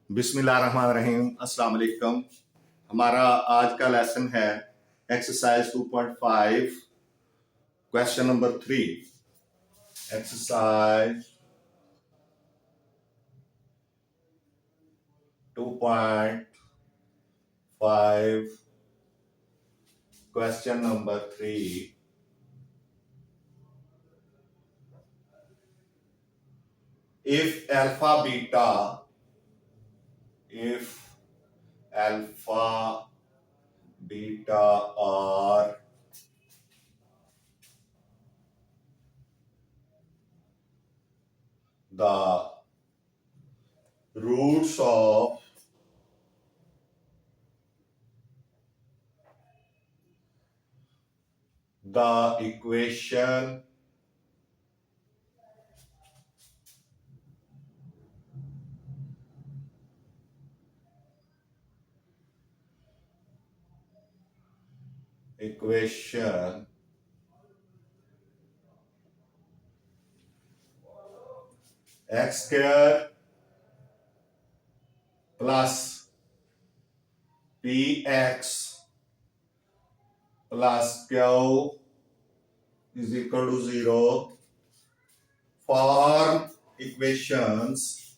बिस्मिल्लाहिर्रहमानिर्रहीम, अस्सलाम वालेकुम। हमारा आज का लेसन है exercise 2.5 question number 3। Exercise 2.5 question number 3। if alpha beta are the roots of the equation x square plus px plus q is equal to 0 form equations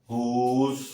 whose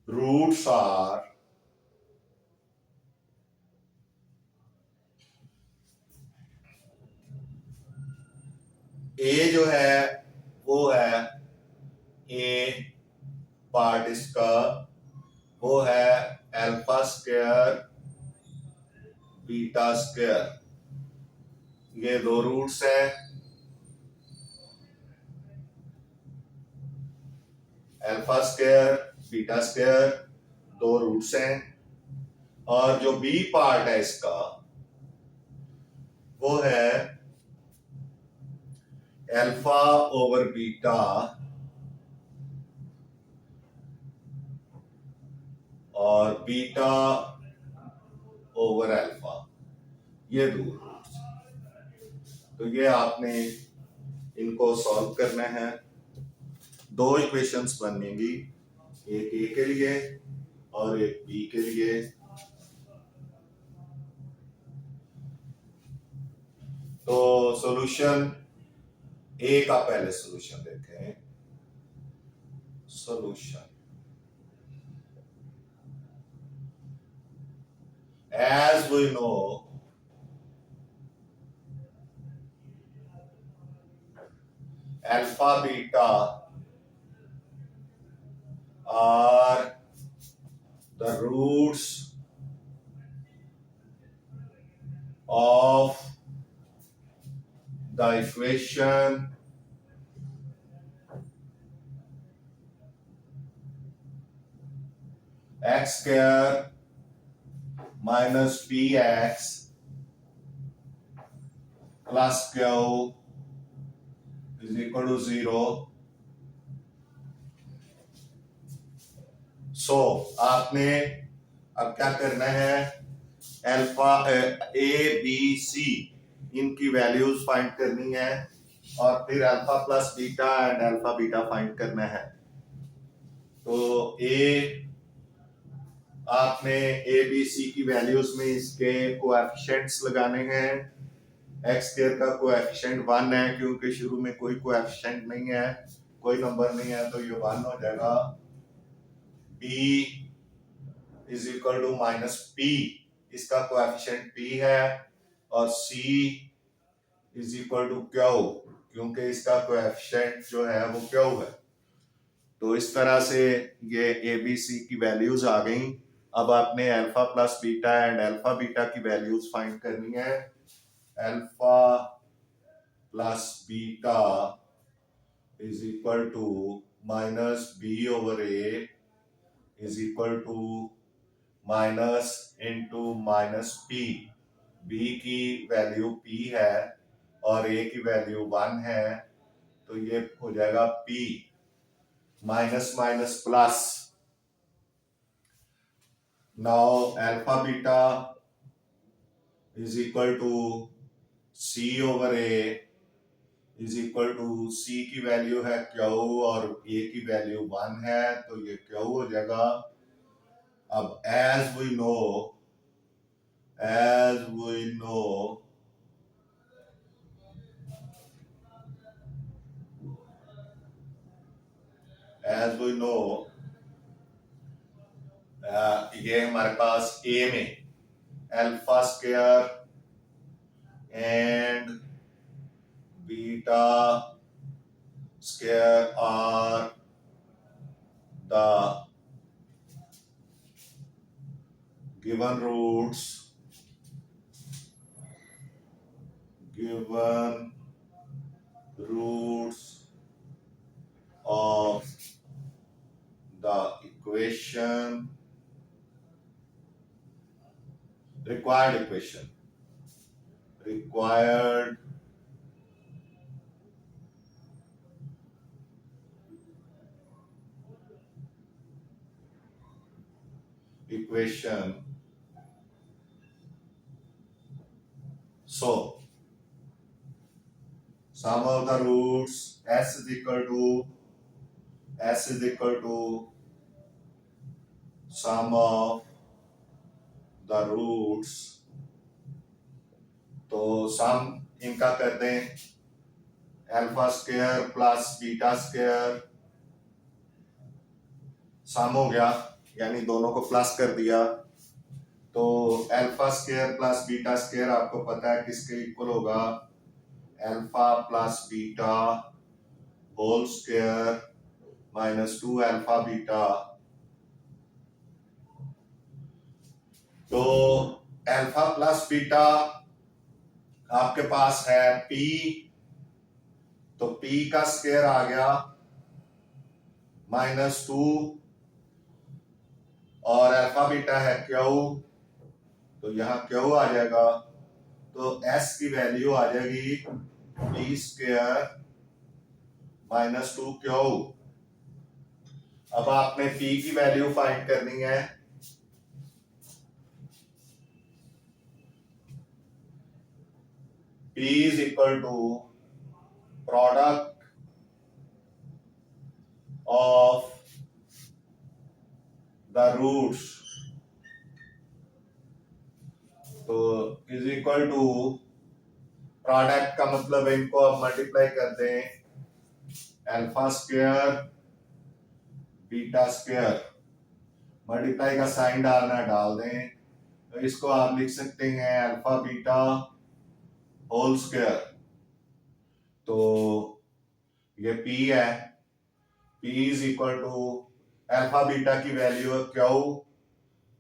roots are ए जो है वो है ए पार्ट इसका वो है alpha square beta square, ये दो roots है। अल्फा स्क्वायर बीटा स्क्वायर दो रूट्स हैं, और जो बी पार्ट है इसका वो है अल्फा ओवर बीटा और बीटा ओवर अल्फा, ये दो रूट्स। तो ये आपने इनको सॉल्व करना है। दो इक्वेशंस बनेंगी, एक ए के लिए और एक बी के लिए। तो सॉल्यूशन ए का पहले सॉल्यूशन देखें। Solution as we know alpha beta are the roots of the equation x square minus px plus q is equal to 0। सो आपने अब क्या करना है, अल्फा ए बी सी इनकी वैल्यूज फाइंड करनी है, और फिर alpha plus beta and alpha beta find करना है। तो ए आपने ए बी सी की वैल्यूज में इसके कोएफिशिएंट्स लगाने हैं। एक्स स्क्वायर का कोएफिशिएंट 1 है, क्योंकि शुरू में कोई कोएफिशिएंट नहीं है, कोई नंबर नहीं है, तो ये 1 हो जाएगा। B is equal to minus P, इसका कोएफिशिएंट पी है, और C is equal to Q, क्योंकि इसका कोएफिशिएंट जो है वो क्यू है। तो इस तरह से ये ए बी सी की वैल्यूज आ गई। अब आपने alpha plus beta and alpha beta की वैल्यूज फाइंड करनी है। Alpha plus beta is equal to minus B over A is equal to minus into minus P. B की वैल्यू p है और a की वैल्यू 1 है, तो ये हो जाएगा p minus minus plus. Now alpha beta is equal to c over a is equal to c की वैल्यू है q और a की वैल्यू 1 है, तो ये q हो जाएगा। अब as we know as we know as we know ये हमारे पास a में alpha square and beta square are the given roots of the required equation. So sum of the roots s is equal to sum of the roots, तो सम इनका कर दें alpha square plus beta square, sum हो गया यानी दोनों को plus कर दिया, तो alpha square plus beta square आपको पता है किसके इक्वल होगा, alpha plus beta whole square minus 2 alpha beta. तो अल्फा प्लस बीटा आपके पास है p, तो p का स्क्वायर आ गया -2 और अल्फा बीटा है q, तो यहाँ q आ जाएगा, तो s की वैल्यू आ जाएगी p स्क्वायर -2q। अब आपने p की वैल्यू फाइंड करनी है, p is equal to product of the roots, तो इज इक्वल टू प्रोडक्ट का मतलब है इनको अब मल्टीप्लाई कर दें alpha square beta square, multiply का साइन डालना डाल दें, तो इसको आप लिख सकते हैं अल्फा बीटा होल स्क्वायर, तो ये p है, p is equal to alpha beta की वैल्यू है q,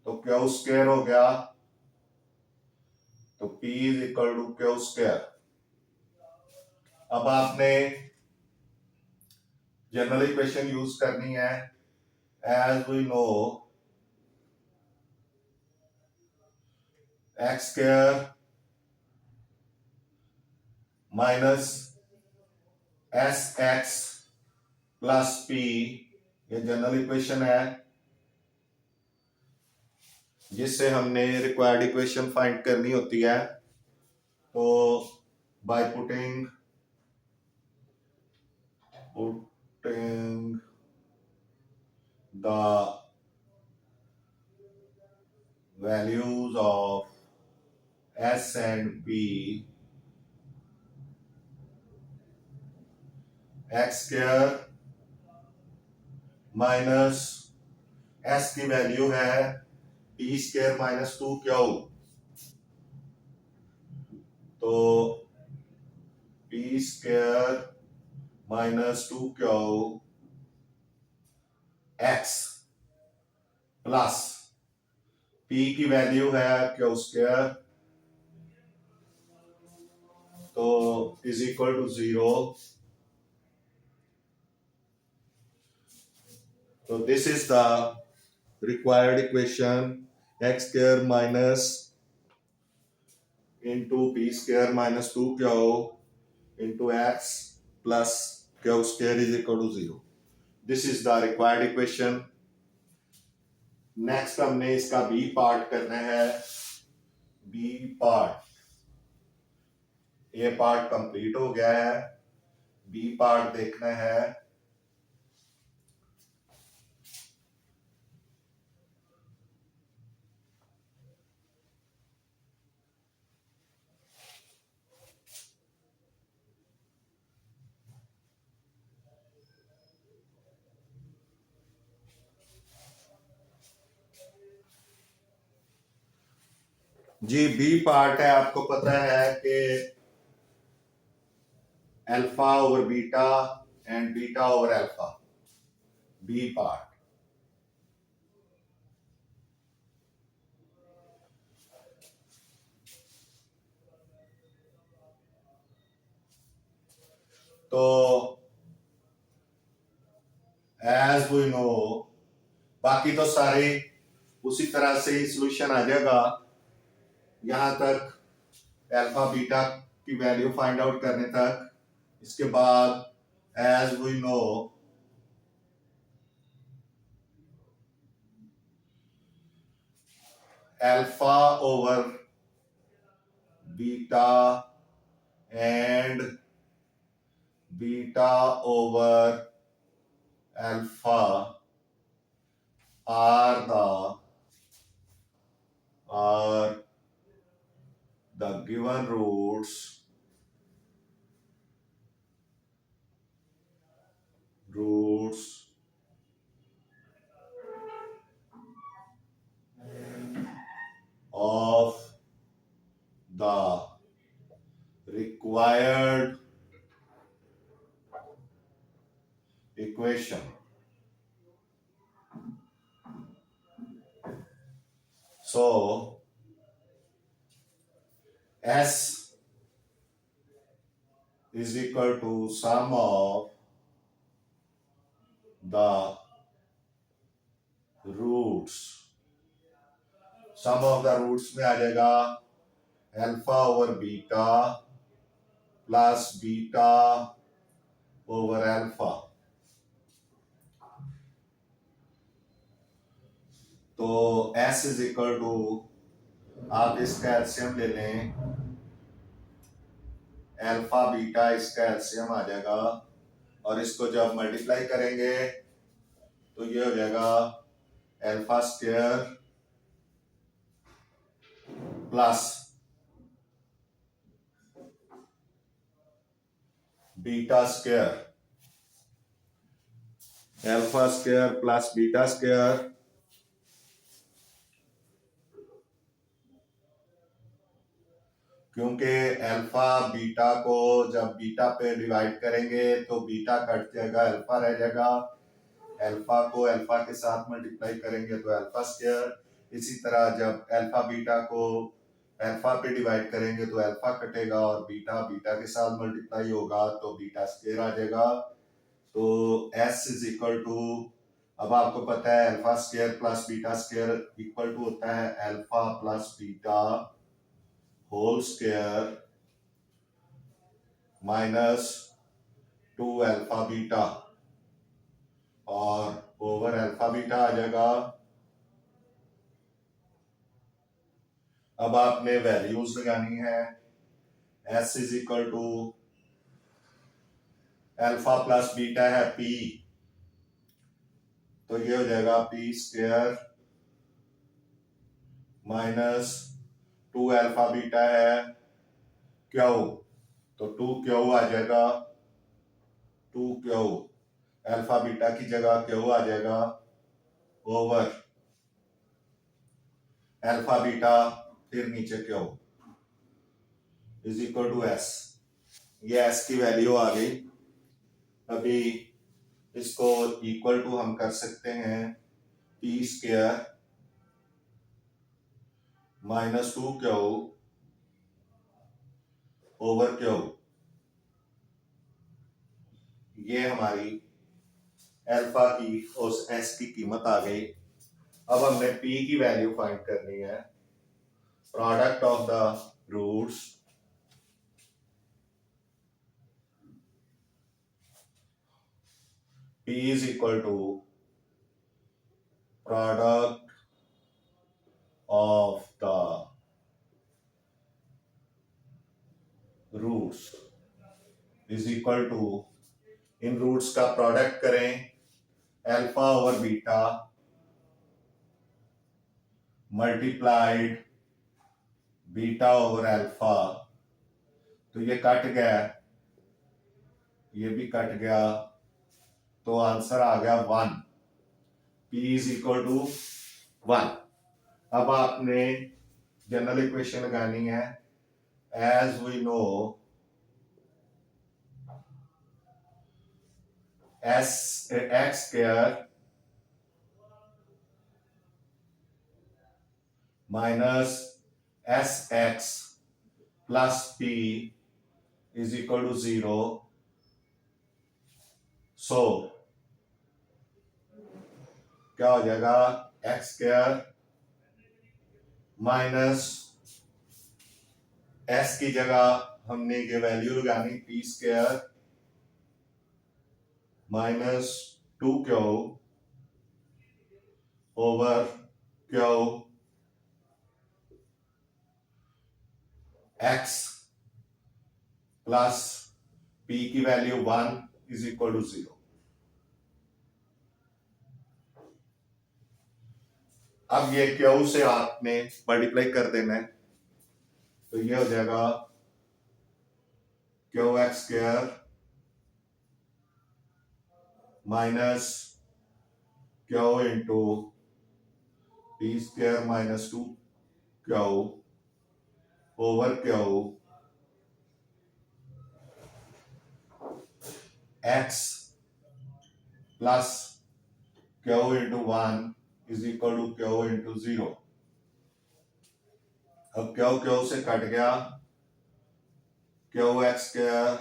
तो q स्क्वायर हो गया, तो p is equal to q square. अब आपने जनरल इक्वेशन यूज करनी है, as we know x square minus s x plus P, ये जनरल इक्वेशन है जिससे हमने रिक्वायर्ड इक्वेशन फाइंड करनी होती है। तो by putting the values of s and p, x square minus s की वैल्यू है पी स्क्वायर -2q, तो P square -2q x plus p की वैल्यू है q स्क्वायर, तो is equal to 0। So this is the required equation, x square minus into p square minus 2q into x plus q square is equal to 0. This is the required equation. Next हमने इसका B part करना है. B part, ए part complete हो गया है, B part देखना है. G B part है, आपको पता है कि alpha over beta and beta over alpha. B part तो एज वी नो, बाकी तो सारे उसी तरह से ही सोल्यूशन आ जाएगा यहां तक अल्फा बीटा की वैल्यू फाइंड आउट करने तक. इसके बाद as we know alpha over beta and beta over alpha are the given roots of the required equation. So S is equal to sum of the roots. Sum of the roots में आ जाएगा alpha over beta plus beta over alpha. तो S is equal to, आप इसका LCM ले लें, alpha beta इसका LCM आ जाएगा और इसको जब मल्टीप्लाई करेंगे तो ये हो जाएगा alpha square plus beta square. Alpha square plus beta square क्योंकि अल्फा बीटा को जब बीटा पे डिवाइड करेंगे तो बीटा कट जाएगा, अल्फा रह जाएगा. अल्फा को अल्फा के साथ मल्टीप्लाई करेंगे तो अल्फा स्क्वायर. इसी तरह जब अल्फा बीटा को अल्फा पे डिवाइड करेंगे तो अल्फा कटेगा और बीटा बीटा के साथ मल्टीप्लाई होगा तो बीटा स्क्वायर आ जाएगा. तो S इज इक्वल टू, अब आपको पता है alpha square plus beta square equal to होता है alpha plus beta whole square minus 2 alpha beta और ओवर अल्फा बीटा आ जाएगा. अब आपने वैल्यूज लगानी है. S is equal to alpha plus beta है P, तो ये हो जाएगा P square minus 2 alpha beta है Q, तो 2Q आ जाएगा. 2Q अल्फा बीटा की जगह Q आ जाएगा ओवर अल्फा बीटा फिर नीचे Q is equal to S. ये S की वैल्यू आ गई. अभी इसको इक्वल टू हम कर सकते हैं P square minus 2Q over Q. ये हमारी अल्फा की और S की कीमत आ गई. अब हमने P की वैल्यू फाइंड करनी है. Product of the roots roots P is equal to product of the roots is equal to, इन रूट्स का प्रोडक्ट करें alpha over beta multiplied beta over alpha, तो ये कट गया, ये भी कट गया, तो आंसर आ गया 1। P is equal to 1। अब आपने जनरल इक्वेशन लगानी है, as we know x square minus sx plus p is equal to 0। So क्या हो जाएगा, एक्स स्क्वायर माइनस एस की जगह हमने ये वैल्यू लगानी P square minus 2q over q x plus p की वैल्यू 1 इज इक्वल टू 0। अब ये क्यू से आपने मल्टीप्लाई कर देना है, तो ये हो जाएगा q x square minus q into p square minus 2q over q x plus q into 1 is equal to q into 0। अब क्यू क्यू से कट गया, q x square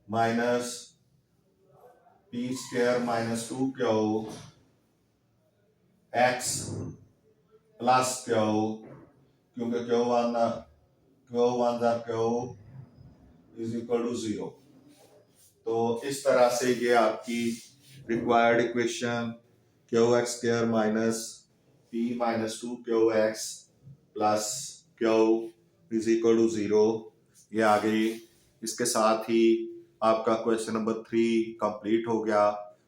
minus p square minus 2q x plus q, क्योंकि q one is equal to 0। तो इस तरह से ये आपकी required equation q x square minus p minus 2q x plus q is equal to 0 ये आ गई। इसके साथ ही आपका क्वेश्चन नंबर 3 कंप्लीट हो गया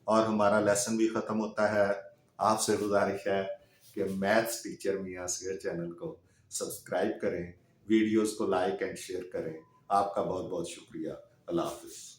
और हमारा लेसन भी खत्म होता है। आपसे गुजारिश है कि मैथ्स टीचर मियां असगर चैनल को सब्सक्राइब करें, वीडियोस को लाइक एंड शेयर करें। आपका बहुत बहुत शुक्रिया। अल्लाह हाफिज।